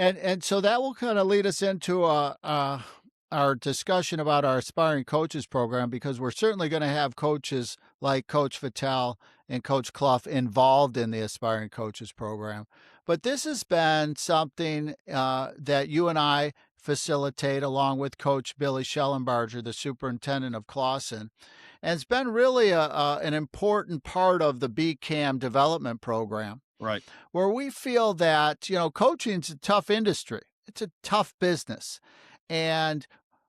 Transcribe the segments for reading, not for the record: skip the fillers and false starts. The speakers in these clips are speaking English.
And so that will kind of lead us into our discussion about our aspiring coaches program, because we're certainly going to have coaches like Coach Fattel and Coach Clough involved in the aspiring coaches program. But this has been something that you and I facilitate along with Coach Billy Schellenbarger, the superintendent of Clawson. And it's been really an important part of the BCAM development program, Right. where we feel that, coaching's a tough industry. It's a tough business. And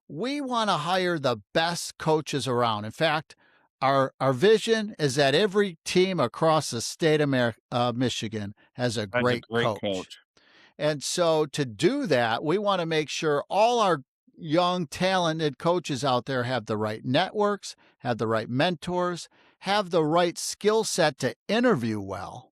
we want to hire the best coaches around. In fact, our vision is that every team across the state of Michigan has a That's a great great coach. coach. And so to do that, we want to make sure all our young, talented coaches out there have the right networks, have the right mentors, have the right skill set to interview well,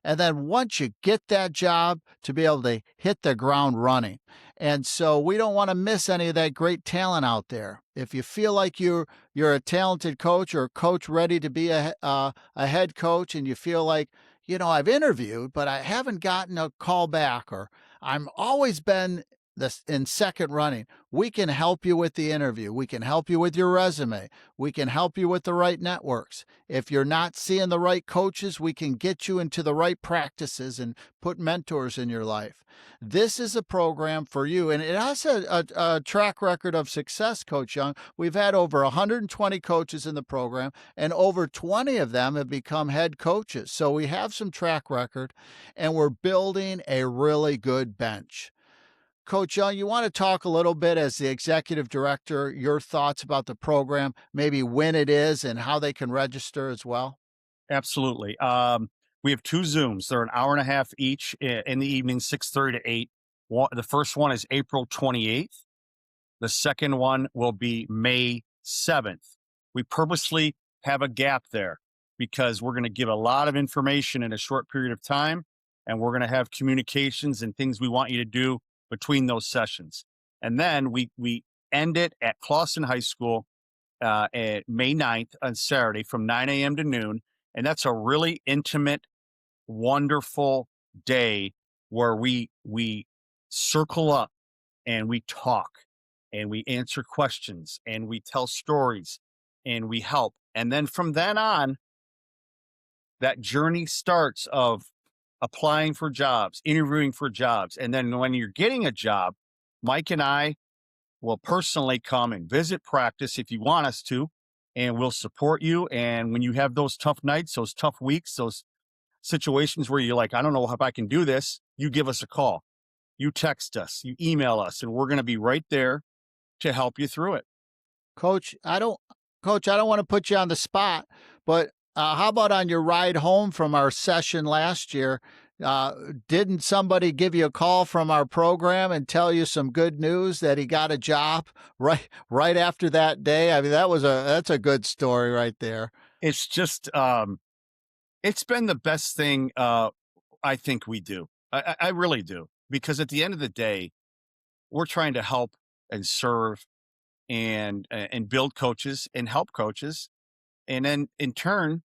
and then once you get that job, to be able to hit the ground running. And so we don't want to miss any of that great talent out there. If you feel like you're a talented coach or a coach ready to be a head coach, and you feel like, I've interviewed, but I haven't gotten a call back, or I'm always been this in second running, we can help you with the interview. We can help you with your resume. We can help you with the right networks. If you're not seeing the right coaches, we can get you into the right practices and put mentors in your life. This is a program for you, and it has a track record of success, Coach Young. We've had over 120 coaches in the program, and over 20 of them have become head coaches. So we have some track record, and we're building a really good bench. Coach Young, you want to talk a little bit as the executive director, your thoughts about the program, maybe when it is and how they can register as well? Absolutely. We have 2 Zooms. They're an hour and a half each in the evening, 6:30 to 8. The first one is April 28th. The second one will be May 7th. We purposely have a gap there because we're going to give a lot of information in a short period of time, and we're going to have communications and things we want you to do between those sessions. And then we end it at Clawson High School at May 9th on Saturday from 9 a.m. to noon. And that's a really intimate, wonderful day where we circle up and we talk and we answer questions and we tell stories and we help. And then from then on, that journey starts of applying for jobs, interviewing for jobs. And then when you're getting a job, Mike and I will personally come and visit practice if you want us to, and we'll support you. And when you have those tough nights, those tough weeks, those situations where you're like, I don't know if I can do this, you give us a call, you text us, you email us, and we're going to be right there to help you through it. Coach, I don't want to put you on the spot, but how about on your ride home from our session last year? Uh, didn't somebody give you a call from our program and tell you some good news that he got a job right after that day? I mean, that's a good story right there. It's just, it's been the best thing I think we do. I really do. Because at the end of the day, we're trying to help and serve and build coaches and help coaches. And then in turn,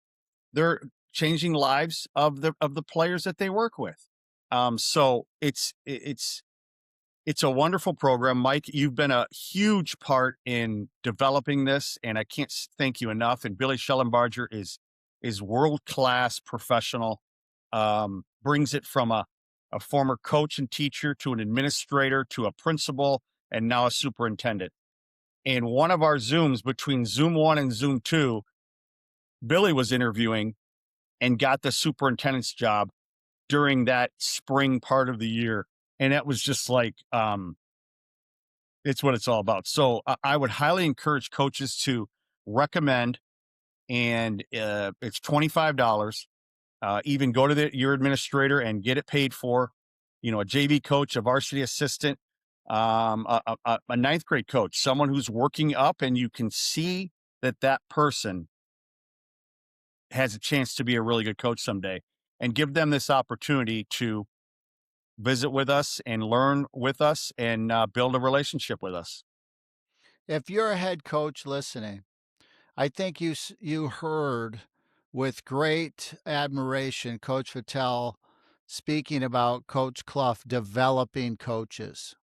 they're changing lives of the players that they work with. So it's a wonderful program. Mike, you've been a huge part in developing this, and I can't thank you enough. And Billy Schellenbarger is world class professional. Brings it from a former coach and teacher to an administrator to a principal and now a superintendent. And one of our Zooms between Zoom 1 and Zoom 2, Billy was interviewing and got the superintendent's job during that spring part of the year. And that was just like, it's what it's all about. So I would highly encourage coaches to recommend, and it's $25. Even go to your administrator and get it paid for. You know, a JV coach, a varsity assistant, a ninth grade coach, someone who's working up, and you can see that that person has a chance to be a really good coach someday, and give them this opportunity to visit with us and learn with us and build a relationship with us. If you're a head coach listening, I think you heard with great admiration Coach Fattel speaking about Coach Clough developing coaches.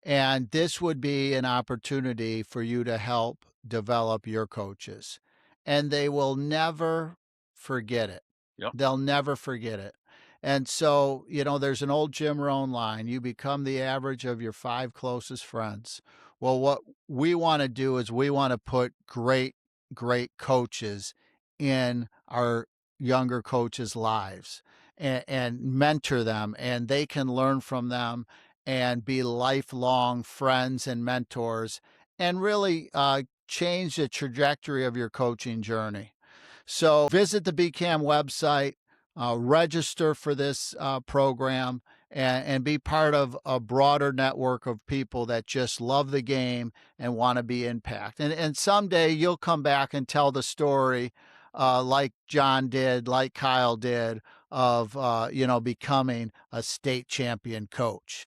And this would be an opportunity for you to help develop your coaches. And they will never forget it. Yep. They'll never forget it. And so, there's an old Jim Rohn line, you become the average of your 5 closest friends. Well, what we want to do is we want to put great, great coaches in our younger coaches' lives and mentor them, and they can learn from them and be lifelong friends and mentors and really change the trajectory of your coaching journey. So visit the BCAM website, register for this program, and be part of a broader network of people that just love the game and want to be impact. And someday you'll come back and tell the story like John did, like Kyle did, of becoming a state champion coach.